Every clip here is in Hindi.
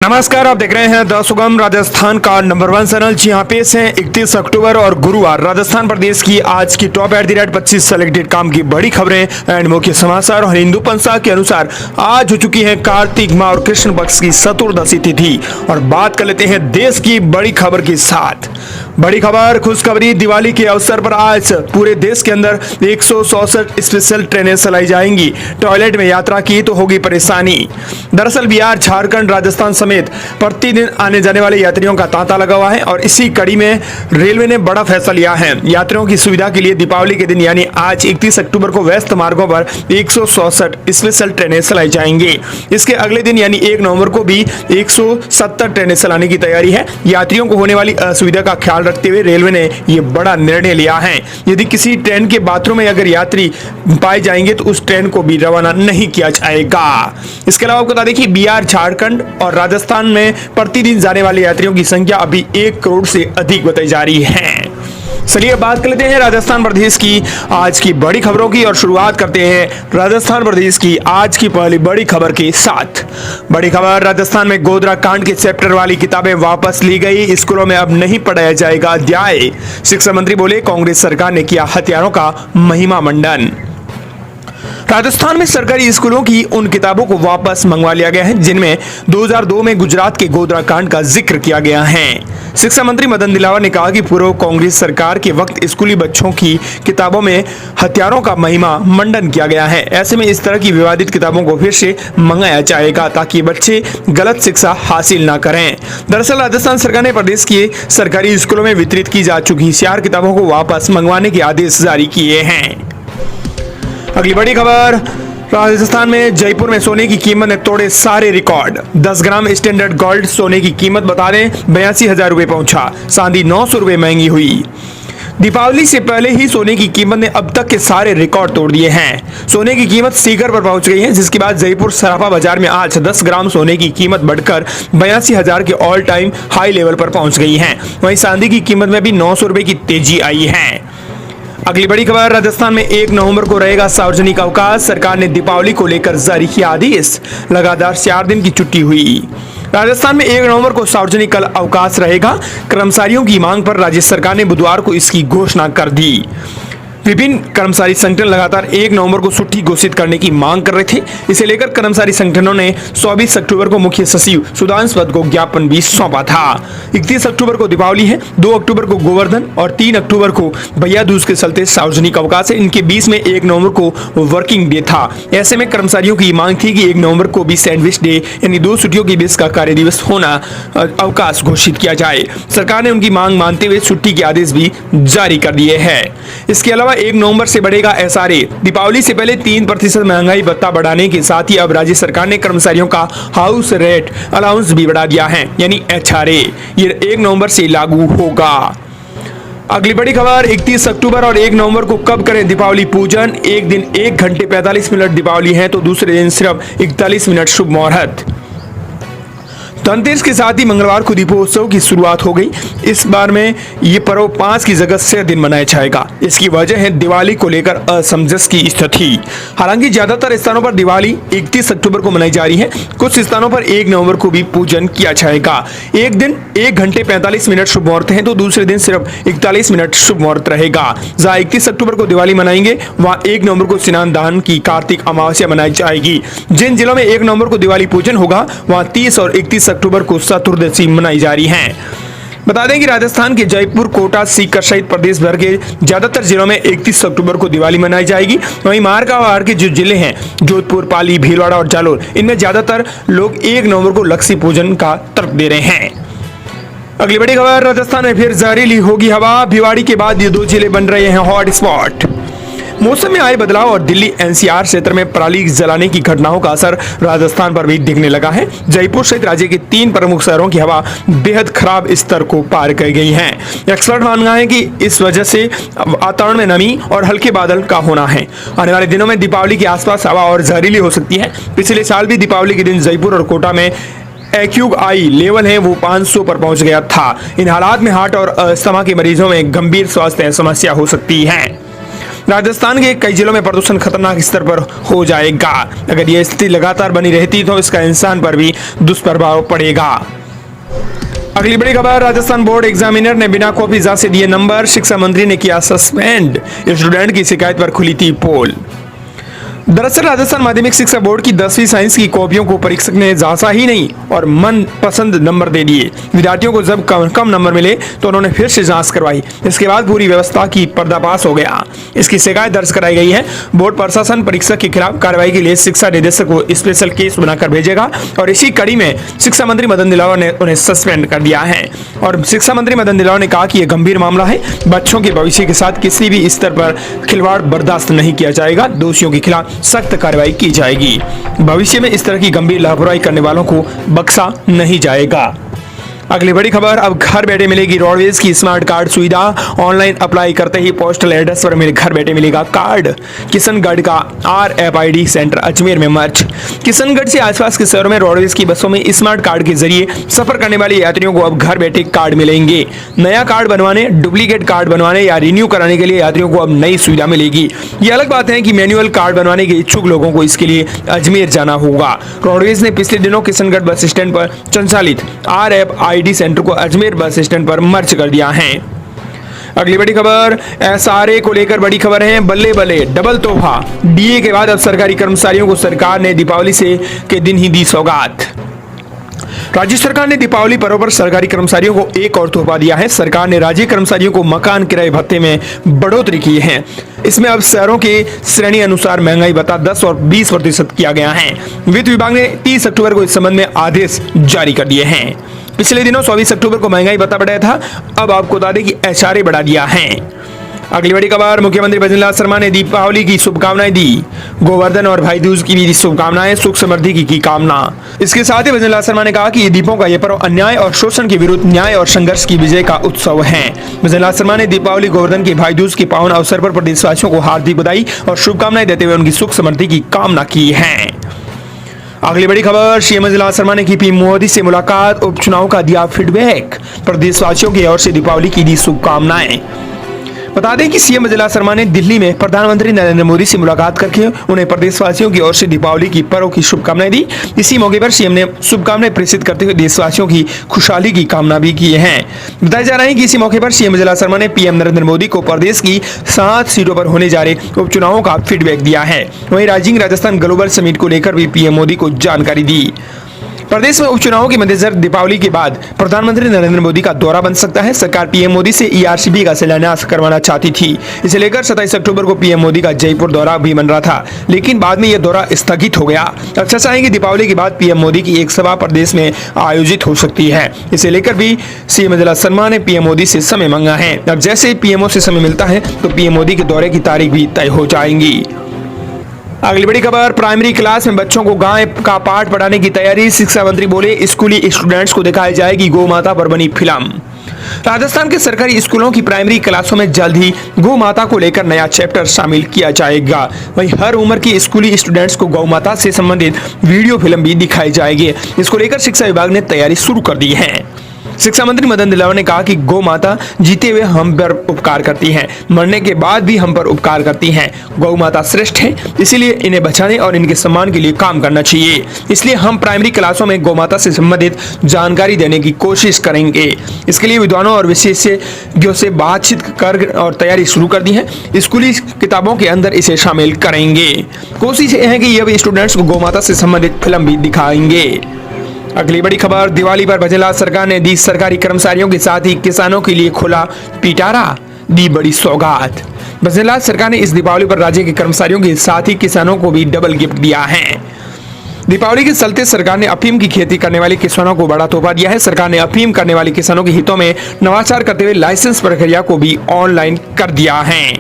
नमस्कार, आप देख रहे हैं द सुगम राजस्थान का नंबर 1 चैनल। जी हाँ, पेश है 31 अक्टूबर और गुरुवार राजस्थान प्रदेश की आज की टॉप @ 25 सेलेक्टेड काम की बड़ी खबरें एंड मुख्य समाचार। और हिंदू पंचांग के अनुसार आज हो चुकी है कार्तिक माह और कृष्ण पक्ष की चतुर्दशी तिथि। और बात कर लेते हैं देश की बड़ी खबर के साथ। बड़ी खबर, खुशखबरी, दिवाली के अवसर पर आज पूरे देश के अंदर 164 स्पेशल ट्रेनें चलाई जाएंगी। टॉयलेट में यात्रा की तो होगी परेशानी। दरअसल बिहार, झारखंड, राजस्थान समेत प्रतिदिन आने जाने वाले यात्रियों का तांता लगा हुआ है और इसी कड़ी में रेलवे ने बड़ा फैसला लिया है। यात्रियों की सुविधा के लिए दीपावली के दिन यानी आज 31 अक्टूबर को व्यस्त मार्गों पर 164 स्पेशल ट्रेनें चलाई जाएंगी। इसके अगले दिन यानी 1 नवंबर को भी 170 ट्रेनें चलाने की तैयारी है। यात्रियों को होने वाली असुविधा का ख्याल रखते हुए रेलवे ने यह बड़ा निर्णय लिया है। यदि किसी ट्रेन के बाथरूम में अगर यात्री पाए जाएंगे तो उस ट्रेन को भी रवाना नहीं किया जाएगा। इसके अलावा आपको बता दें कि बिहार, झारखंड और राजस्थान में प्रतिदिन जाने वाले यात्रियों की संख्या अभी 1 करोड़ से अधिक बताई जा रही है। चलिए बात कर लेते हैं राजस्थान प्रदेश की आज की बड़ी खबरों की और शुरुआत करते हैं राजस्थान प्रदेश की आज की पहली बड़ी खबर के साथ। बड़ी खबर, राजस्थान में गोधरा कांड के चैप्टर वाली किताबें वापस ली गई। स्कूलों में अब नहीं पढ़ाया जाएगा अध्याय। शिक्षा मंत्री बोले कांग्रेस सरकार ने किया हथियारों का महिमा मंडन। राजस्थान में सरकारी स्कूलों की उन किताबों को वापस मंगवा लिया गया है जिनमें 2002 में गुजरात के गोधरा कांड का जिक्र किया गया है। शिक्षा मंत्री मदन दिलावर ने कहा कि पूर्व कांग्रेस सरकार के वक्त स्कूली बच्चों की किताबों में हथियारों का महिमा मंडन किया गया है। ऐसे में इस तरह की विवादित किताबों को फिर से मंगाया जाएगा ताकि बच्चे गलत शिक्षा हासिल न करें। दरअसल राजस्थान सरकार ने प्रदेश के सरकारी स्कूलों में वितरित की जा चुकी 4 किताबों को वापस मंगवाने के आदेश जारी किए हैं। अगली बड़ी खबर, राजस्थान में जयपुर में सोने की कीमत ने तोड़े सारे रिकॉर्ड। 10 ग्राम स्टैंडर्ड गोल्ड सोने की कीमत बता दें 82,000 रुपए पहुंचा। चांदी 900 रुपए महंगी हुई। दीपावली से पहले ही सोने की कीमत ने अब तक के सारे रिकॉर्ड तोड़ दिए हैं। सोने की कीमत शिखर पर पहुंच गई है, जिसके बाद जयपुर सराफा बाजार में आज 10 ग्राम सोने की कीमत बढ़कर 82,000 के ऑल टाइम हाई लेवल पर पहुंच गई है। वहीं चांदी की कीमत में भी 900 रुपए की तेजी आई है। अगली बड़ी खबर, राजस्थान में 1 नवंबर को रहेगा सार्वजनिक अवकाश। सरकार ने दीपावली को लेकर जारी किया आदेश। लगातार 4 दिन की छुट्टी हुई। राजस्थान में 1 नवंबर को सार्वजनिक कल अवकाश रहेगा। कर्मचारियों की मांग पर राज्य सरकार ने बुधवार को इसकी घोषणा कर दी। विभिन्न कर्मचारी संगठन लगातार 1 नवंबर को छुट्टी घोषित करने की मांग कर रहे थे। इसे लेकर कर्मचारी संगठनों ने 24 अक्टूबर को मुख्य सचिव सुधांशु पद को ज्ञापन भी सौंपा था। 31 अक्टूबर को दीपावली है, 2 अक्टूबर को गोवर्धन और 3 अक्टूबर को भैया दूज के चलते सार्वजनिक अवकाश है। इनके बीच में 1 नवंबर को वर्किंग डे था। ऐसे में कर्मचारियों की मांग थी कि 1 नवंबर को भी सैंडविच डे यानी 2 छुट्टियों के बीच का कार्य दिवस होना अवकाश घोषित किया जाए। सरकार ने उनकी मांग मानते हुए छुट्टी के आदेश भी जारी कर दिए हैं। इसके अलावा 1 नवंबर से बढ़ेगा SRA। दीपावली से पहले 3% महंगाई भत्ता बढ़ाने के साथ ही अब राज्य सरकार ने कर्मचारियों का हाउस रेंट अलाउंस भी बढ़ा दिया है यानी HRA। ये 1 नवंबर से लागू होगा। अगली बड़ी खबर, 31 अक्टूबर और 1 नवंबर को कब करें दीपावली पूजन। एक दिन 1 घंटे 45 मिनट दीपावली है तो दूसरे दिन सिर्फ 41 मिनट शुभ मुहूर्त। धनतेरस के साथ ही मंगलवार को दीपोत्सव की शुरुआत हो गई। इस बार में ये पर्व 5 की जगह 6 दिन मनाया जाएगा। इसकी वजह है दिवाली को लेकर असमंजस की स्थिति। हालांकि ज्यादातर स्थानों पर दिवाली 31 अक्टूबर को मनाई जा रही है। कुछ स्थानों पर 1 नवंबर को भी पूजन किया जाएगा। एक दिन 1 घंटे 45 मिनट शुभ मुहूर्त है तो दूसरे दिन सिर्फ 41 मिनट शुभ मुहूर्त रहेगा। जहाँ 31 अक्टूबर को दिवाली मनाएंगे वहाँ 1 नवंबर को स्नान दान की कार्तिक अमावस्या मनाई जाएगी। जिन जिलों में 1 नवंबर को दिवाली पूजन होगा वहाँ 30 और 31 अक्टूबर को चतुर्दशी मनाई जा रही है। बता दें कि राजस्थान के जयपुर, कोटा, सीकर सहित प्रदेश भर के ज्यादातर जिलों में 31 अक्टूबर को दिवाली मनाई जाएगी। वहीं बाहर के जो जिले हैं जोधपुर, पाली, भीलवाड़ा और जालोर, इनमें ज्यादातर लोग 1 नवंबर को लक्ष्मी पूजन का तर्क दे रहे हैं। अगली बड़ी खबर, राजस्थान में फिर जहरीली होगी हवा। भिवाड़ी के बाद ये 2 जिले बन रहे हैं हॉट स्पॉट। मौसम में आए बदलाव और दिल्ली NCR क्षेत्र में पराली जलाने की घटनाओं का असर राजस्थान पर भी दिखने लगा है। जयपुर सहित राज्य के 3 प्रमुख शहरों की हवा बेहद खराब स्तर को पार कर गई है। एक्सपर्ट मानना है कि इस वजह से वातावरण में नमी और हल्के बादल का होना है। आने वाले दिनों में दीपावली के आसपास हवा और जहरीली हो सकती है। पिछले साल भी दीपावली के दिन जयपुर और कोटा में AQI लेवल है वो 500 पर पहुंच गया था। इन हालात में हार्ट और अस्थमा के मरीजों में गंभीर स्वास्थ्य समस्या हो सकती है। राजस्थान के कई जिलों में प्रदूषण खतरनाक स्तर पर हो जाएगा। अगर यह स्थिति लगातार बनी रहती तो इसका इंसान पर भी दुष्प्रभाव पड़ेगा। अगली बड़ी खबर, राजस्थान बोर्ड एग्जामिनर ने बिना कॉपी से दिए नंबर, शिक्षा मंत्री ने किया सस्पेंड। स्टूडेंट की शिकायत पर खुली थी पोल। दरअसल राजस्थान माध्यमिक शिक्षा बोर्ड की 10वीं साइंस की कॉपियों को परीक्षक ने जांचा ही नहीं और मन पसंद नंबर दे दिए। विद्यार्थियों को जब कम नंबर मिले तो उन्होंने फिर से जांच करवाई। इसके बाद पूरी व्यवस्था की पर्दाफाश हो गया। इसकी शिकायत दर्ज कराई गई है। बोर्ड प्रशासन परीक्षक के खिलाफ कार्रवाई के लिए शिक्षा निदेशक को स्पेशल केस बनाकर भेजेगा और इसी कड़ी में शिक्षा मंत्री मदन दिलावर ने उन्हें सस्पेंड कर दिया है। और शिक्षा मंत्री मदन दिलावर ने कहा कि यह गंभीर मामला है। बच्चों के भविष्य के साथ किसी भी स्तर पर खिलवाड़ बर्दाश्त नहीं किया जाएगा। दोषियों के खिलाफ सख्त कार्रवाई की जाएगी। भविष्य में इस तरह की गंभीर लापरवाही करने वालों को बख्शा नहीं जाएगा। अगली बड़ी खबर, अब घर बैठे मिलेगी रोडवेज की स्मार्ट कार्ड सुविधा। ऑनलाइन अप्लाई करते ही पोस्टल एड्रेस पर घर बैठे मिलेगा कार्ड। किशनगढ़ का RFID सेंटर अजमेर में मर्ज। किशनगढ़ से आसपास के शहरों में रोडवेज की बसों में स्मार्ट कार्ड के जरिए सफर करने वाले यात्रियों को अब घर बैठे कार्ड मिलेंगे। नया कार्ड बनवाने, डुप्लीकेट कार्ड बनवाने या रिन्यू कराने के लिए यात्रियों को अब नई सुविधा मिलेगी। ये अलग बात है कि मैनुअल कार्ड बनवाने के इच्छुक लोगों को इसके लिए अजमेर जाना होगा। रोडवेज ने पिछले दिनों किशनगढ़ बस स्टैंड पर संचालित RFID सेंटर को अजमेर बस स्टैंड पर मर्ज कर दिया है। अगली बड़ी खबर, SRA को लेकर बड़ी खबर है। बल्ले बल्ले डबल तोहफा। DA के बाद अब सरकारी कर्मचारियों को सरकार ने दीपावली के दिन ही दी सौगात। राज्य सरकार ने दीपावली पर्व पर सरकारी कर्मचारियों को एक और तोहफा दिया है। सरकार ने राज्य कर्मचारियों को मकान किराए भत्ते में बढ़ोतरी की है। इसमें अब शहरों के श्रेणी अनुसार महंगाई भत्ता 10 और 20% किया गया है। वित्त विभाग ने 30 अक्टूबर को इस संबंध में आदेश जारी कर दिए हैं। पिछले दिनों 24 अक्टूबर को महंगाई भत्ता बढ़ाया था। अब आपको बता दें कि SRA बढ़ा दिया है। अगली बड़ी खबर, मुख्यमंत्री भजनलाल शर्मा ने दीपावली की शुभकामनाएं दी। गोवर्धन और भाई दूज की भी शुभकामनाएं, सुख समृद्धि की कामना। इसके साथ ही भजनलाल शर्मा ने कहा कि ये दीपों का ये पर्व अन्याय और शोषण के विरुद्ध न्याय और संघर्ष की विजय का उत्सव है। भजनलाल शर्मा ने दीपावली, गोवर्धन के भाई दूज के पावन अवसर पर प्रदेशवासियों को हार्दिक बधाई और शुभकामनाएं देते हुए उनकी सुख समृद्धि की कामना की है। अगली बड़ी खबर, सीएम भजनलाल शर्मा ने की पीएम मोदी से मुलाकात, उपचुनाव का दिया फीडबैक, प्रदेशवासियों की ओर से दीपावली की दी शुभकामनाएं। बता दें कि सीएम भजनलाल शर्मा ने दिल्ली में प्रधानमंत्री नरेंद्र मोदी से मुलाकात करके उन्हें प्रदेशवासियों की ओर से दीपावली की पर्व की शुभकामनाएं दी। इसी मौके पर सीएम ने शुभकामनाएं प्रेषित करते हुए देशवासियों की खुशहाली की कामना भी की है। बताया जा रहा है कि इसी मौके पर सीएम भजनलाल शर्मा ने पीएम नरेंद्र मोदी को प्रदेश की 7 सीटों पर होने जा रहे उपचुनावों का फीडबैक दिया है। वहीं राइजिंग राजस्थान ग्लोबल समिट को लेकर भी पीएम मोदी को जानकारी दी। प्रदेश में उपचुनावों के मद्देनजर दीपावली के बाद प्रधानमंत्री नरेंद्र मोदी का दौरा बन सकता है। सरकार पीएम मोदी से ERCB का शिलान्यास करवाना चाहती थी। इसे लेकर 27 अक्टूबर को पीएम मोदी का जयपुर दौरा भी बन रहा था, लेकिन बाद में यह दौरा स्थगित हो गया। अब चर्चा है कि दीपावली के बाद पीएम मोदी की एक सभा प्रदेश में आयोजित हो सकती है। इसे लेकर भी सीएम भजनलाल शर्मा ने पीएम मोदी से समय मांगा है। अब जैसे ही पीएमओ से समय मिलता है तो पीएम मोदी के दौरे की तारीख भी तय हो जाएंगी। अगली बड़ी खबर, प्राइमरी क्लास में बच्चों को गाय का पाठ पढ़ाने की तैयारी। शिक्षा मंत्री बोले स्कूली स्टूडेंट्स को दिखाई जाएगी गौ माता पर बनी फिल्म। राजस्थान के सरकारी स्कूलों की प्राइमरी क्लासों में जल्द ही गौ माता को लेकर नया चैप्टर शामिल किया जाएगा। वहीं हर उम्र की स्कूली स्टूडेंट्स को गौ माता से संबंधित वीडियो फिल्म भी दिखाई जाएगी। इसको लेकर शिक्षा विभाग ने तैयारी शुरू कर दी है। शिक्षा मंत्री मदन दिलावर ने कहा कि गौ माता जीते हुए हम पर उपकार करती हैं, मरने के बाद भी हम पर उपकार करती हैं। गौ माता श्रेष्ठ है, इसीलिए इन्हें बचाने और इनके सम्मान के लिए काम करना चाहिए। इसलिए हम प्राइमरी क्लासों में गौ माता से संबंधित जानकारी देने की कोशिश करेंगे। इसके लिए विद्वानों और विशेषज्ञों से बातचीत कर और तैयारी शुरू कर दी है। स्कूली किताबों के अंदर इसे शामिल करेंगे। कोशिश यह है कि ये स्टूडेंट्स को गौ माता से संबंधित फिल्म भी दिखाएंगे। अगली बड़ी खबर, दिवाली पर भजनलाल सरकार ने दी सरकारी कर्मचारियों के साथ ही किसानों के लिए खोला पिटारा, दी बड़ी सौगात। भजनलाल सरकार ने इस दीपावली पर राज्य के कर्मचारियों के साथ ही किसानों को भी डबल गिफ्ट दिया है। दीपावली के चलते सरकार ने अफीम की खेती करने वाले किसानों को बड़ा तोहफा दिया है। सरकार ने अफीम करने वाले किसानों के हितों में नवाचार करते हुए लाइसेंस प्रक्रिया को भी ऑनलाइन कर दिया है।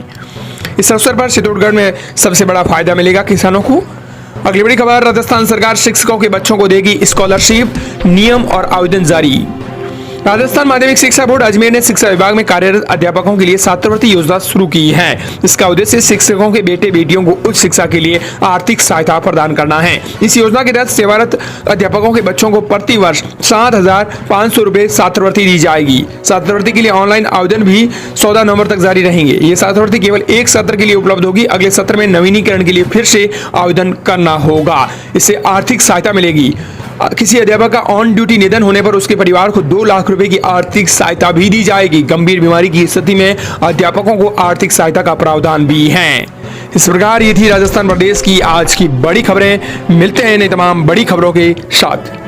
इस अवसर पर चित्तौड़गढ़ में सबसे बड़ा फायदा मिलेगा किसानों को। अगली बड़ी खबर, राजस्थान सरकार शिक्षकों के बच्चों को देगी स्कॉलरशिप, नियम और आवेदन जारी। राजस्थान माध्यमिक शिक्षा बोर्ड अजमेर ने शिक्षा विभाग में कार्यरत अध्यापकों के लिए छात्रवृत्ति योजना शुरू की है। इसका उद्देश्य शिक्षकों के बेटे बेटियों को उच्च शिक्षा के लिए आर्थिक सहायता प्रदान करना है। इस योजना के तहत सेवारत अध्यापकों के बच्चों को प्रति वर्ष 7,500 रुपए छात्रवृत्ति दी जाएगी। छात्रवृत्ति के लिए ऑनलाइन आवेदन भी 14 नवंबर तक जारी रहेंगे। ये छात्रवृत्ति केवल एक सत्र के लिए उपलब्ध होगी। अगले सत्र में नवीनीकरण के लिए फिर से आवेदन करना होगा। इससे आर्थिक सहायता मिलेगी। किसी अध्यापक का ऑन ड्यूटी निधन होने पर उसके परिवार को 2 लाख रुपए की आर्थिक सहायता भी दी जाएगी। गंभीर बीमारी की स्थिति में अध्यापकों को आर्थिक सहायता का प्रावधान भी है। इस प्रकार ये थी राजस्थान प्रदेश की आज की बड़ी खबरें। मिलते हैं नई तमाम बड़ी खबरों के साथ।